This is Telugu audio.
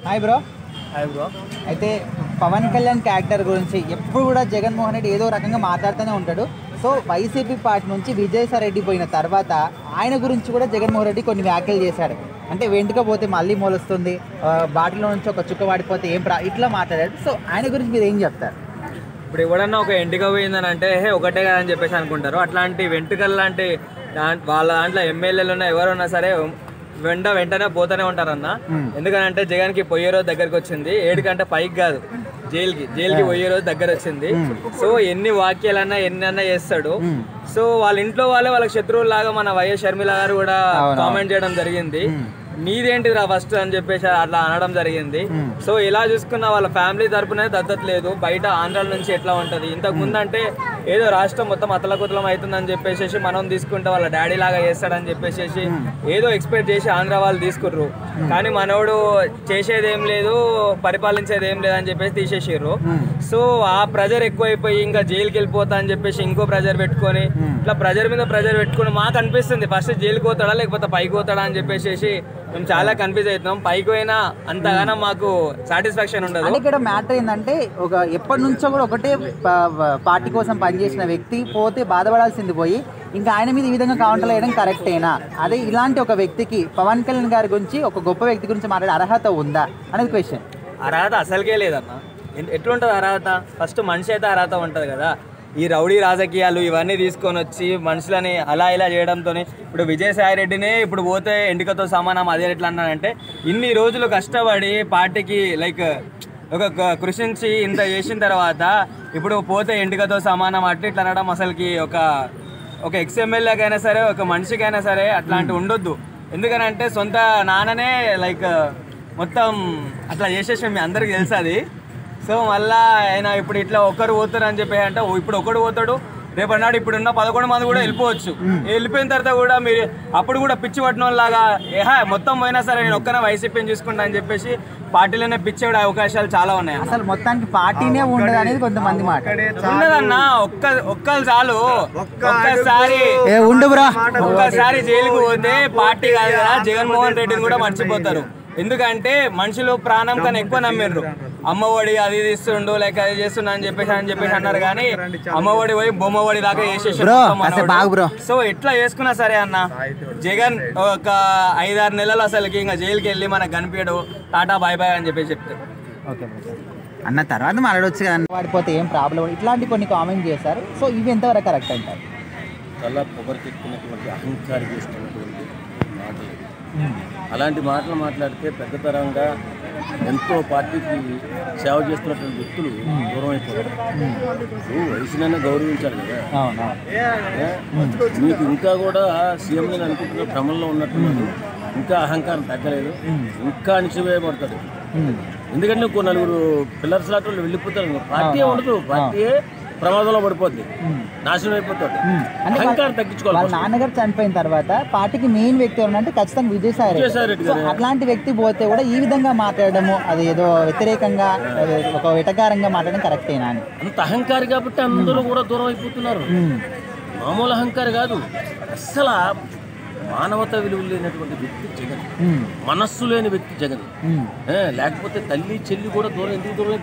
Hi bro. Hi bro. అయితే పవన్ కళ్యాణ్ క్యారెక్టర్ గురించి ఎప్పుడు కూడా జగన్మోహన్ రెడ్డి ఏదో రకంగా మాట్లాడుతూనే ఉంటాడు. సో వైసీపీ పార్టీ నుంచి విజయసాయి రెడ్డి పోయిన తర్వాత ఆయన గురించి కూడా జగన్మోహన్ రెడ్డి కొన్ని వ్యాఖ్యలు చేశాడు. అంటే వెంటక పోతే మళ్ళీ మొలుస్తుంది, బాటిలో నుంచి ఒక చుక్క వాడిపోతే ఏం ఇట్లా మాట్లాడాడు. సో ఆయన గురించి మీరు ఏం చెప్తారు? ఇప్పుడు ఎవడన్నా ఒక ఎంటిక పోయిందని అంటే ఒకటే కదా అని చెప్పేసి అనుకుంటారు. అట్లాంటి వెంట్రుకలు లాంటి వాళ్ళ దాంట్లో ఎమ్మెల్యేలు ఉన్నా ఎవరున్నా సరే వెంటనే పోతూనే ఉంటారన్న. ఎందుకంటే జగన్కి పోయే రోజు దగ్గరికి వచ్చింది. 7 గంట పైకి కాదు, జైలుకి పోయే రోజు దగ్గర వచ్చింది. సో ఎన్ని వాక్యాలన్నా ఎన్నన్నా చేస్తాడు. సో వాళ్ళ ఇంట్లో వాళ్ళకి శత్రువులు లాగా మన వైఎస్ షర్మిల గారు కూడా కామెంట్ చేయడం జరిగింది. నీదేంటిరా ఫస్ట్ అని చెప్పేసి అట్లా అనడం జరిగింది. సో ఇలా చూసుకున్న వాళ్ళ ఫ్యామిలీ తరపునే దత్తత లేదు. బయట ఆంధ్రాల నుంచి ఎట్లా ఉంటుంది, ఇంతకు ముందు అంటే ఏదో రాష్ట్రం మొత్తం అతలకుతలం అవుతుందని చెప్పేసి మనం తీసుకుంటే వాళ్ళ డాడీ లాగా చేస్తాడని చెప్పేసి ఏదో ఎక్స్పెక్ట్ చేసి ఆంధ్ర వాళ్ళు తీసుకుర్రు. కానీ మనోడు చేసేది ఏం లేదు, పరిపాలించేది ఏం లేదని చెప్పేసి తీసేసారు. సో ఆ ప్రెజర్ ఎక్కువైపోయి ఇంకా జైలుకి వెళ్ళిపోతా అని చెప్పేసి ఇంకో ప్రెజర్ పెట్టుకొని ఇట్లా ప్రెజర్ మీద ప్రెజర్ పెట్టుకుని మాకు అనిపిస్తుంది ఫస్ట్ జైలుకి పోతాడా లేకపోతే పైకి పోతాడా అని చెప్పేసి మేము చాలా కన్ఫ్యూజ్ అవుతున్నాం. పైకి పోయినా అంతగానో మాకు సాటిస్ఫాక్షన్ ఉండదు. ఇక్కడ మ్యాటర్ ఏంటంటే ఎప్పటి నుంచో కూడా ఒకటే పార్టీ కోసం పనిచేసిన వ్యక్తి పోతే బాధపడాల్సింది పోయి ఇంకా ఆయన మీద ఈ విధంగా కౌంటర్ వేయడం కరెక్టేనా? అదే ఇలాంటి ఒక వ్యక్తికి పవన్ కళ్యాణ్ గారి గురించి ఒక గొప్ప వ్యక్తి గురించి మాట్లాడే అర్హత ఉందా అనేది క్వశ్చన్. అర్హత అసలుకే లేదన్న. ఎట్లుంటుంది అర్హత? ఫస్ట్ మనిషి అయితే అర్హత ఉంటుంది కదా. ఈ రౌడీ రాజకీయాలు ఇవన్నీ తీసుకొని వచ్చి మనుషులని అలా ఇలా చేయడంతో ఇప్పుడు విజయసాయి రెడ్డినే ఇప్పుడు పోతే ఎండికతో సమానం అదే ఎట్లా అన్నానంటే ఇన్ని రోజులు కష్టపడి పార్టీకి ఒక కృషించి ఇంత చేసిన తర్వాత ఇప్పుడు పోతే ఎండికతో సమానం అట్లా ఇట్లా అనడం అసలుకి ఒక ఎక్స్ఎమ్మెల్యేకైనా సరే ఒక మనిషికైనా సరే అట్లాంటి ఉండొద్దు. ఎందుకనంటే సొంత నాన్ననే మొత్తం అట్లా చేసేసి మీ అందరికి తెలుసు అది. సో మళ్ళా ఆయన ఇప్పుడు ఇట్లా ఒక్కరు పోతారు అని చెప్పి అంటే ఇప్పుడు ఒకడు పోతాడు, రేపన్నాడు ఇప్పుడున్న 11 మంది కూడా వెళ్ళిపోవచ్చు. వెళ్ళిపోయిన తర్వాత కూడా మీరు అప్పుడు కూడా పిచ్చి పట్టిన లాగా మొత్తం పోయినా సరే నేను ఒక్కనే వైసీపీని చూసుకుంటా అని చెప్పేసి పార్టీలోనే పిచ్చే అవకాశాలు చాలా ఉన్నాయి. అసలు మొత్తానికి పార్టీనే ఉండదు అనేది కొంతమంది మాట ఉన్నదన్నా. ఒక్కరు చాలు. ఒక్కసారి జైలుకు పోతే పార్టీ కాదు కదా జగన్మోహన్ రెడ్డిని కూడా మర్చిపోతారు. ఎందుకంటే మనుషులు ప్రాణం కన్నా ఎక్కువ నమ్మిర్రు. అమ్మఒడి అది ఇస్తుండు లేక అది చేస్తున్నా అని చెప్పేసి అన్నారు. కానీ అమ్మఒడి పోయి బొమ్మఒడి దాకా చేసేసారు. సో ఎట్లా చేసుకున్నా సరే అన్న జగన్ ఒక 5-6 నెలలు అసలుకి ఇంకా జైలుకి వెళ్ళి మనకు కనిపించడు, టాటా బాయ్ బాయ్ అని చెప్పేసి చెప్తారు. ఓకే అన్న తర్వాత మాట్లాడవచ్చు కదా, వాడిపోతే ఏం ప్రాబ్లం ఇట్లాంటి కొన్ని కామెంట్ చేశారు. సో ఇవి ఎంతవరకు కరెక్ట్ అంటారు? చాలా పొగరెక్కినటువంటి అహంకారం చేస్తున్నటువంటి మాటలు, అలాంటి మాటలు మాట్లాడితే పెద్దతరంగా ఎంతో పార్టీకి సేవ చేస్తున్నటువంటి వ్యక్తులు దూరం అయిపోతారు. వయసునైనా గౌరవించాలి కదా. మీకు ఇంకా కూడా సీఎం నేను అనుకుంటున్న భ్రమంలో ఉన్నట్టున్నాను. ఇంకా అహంకారం తగ్గలేదు, ఇంకా అణిచివేయబడతాడు. ఎందుకంటే ఇంకో 4 పిల్లర్స్ లాంటి వాళ్ళు వెళ్ళిపోతారు. పార్టీ ఉండదు, పార్టీ ప్రమాదంలో పడిపోద్ది, నాశనం అయిపోతాడు. అహంకారం తగ్గించుకోవాలి. వాళ్ళ నాన్నగారు చనిపోయిన తర్వాత పార్టీకి మెయిన్ వ్యక్తి ఎవరంటే ఖచ్చితంగా విజయసాయి రెడ్డి. అట్లాంటి వ్యక్తి పోతే కూడా ఈ విధంగా మాట్లాడము అది ఏదో వ్యతిరేకంగా ఒక వెటకారంగా మాట్లాడడం కరెక్టేనా అని. అంత అహంకారి కాబట్టి అందరూ కూడా దూరం అయిపోతున్నారు. మామూలు అహంకారి కాదు, అస్సలు మానవతా విలువలు లేనటువంటి వ్యక్తి జగన్. మనస్సు లేని వ్యక్తి జగన్. లేకపోతే తల్లి చెల్లి కూడా ఎందుకు దూరం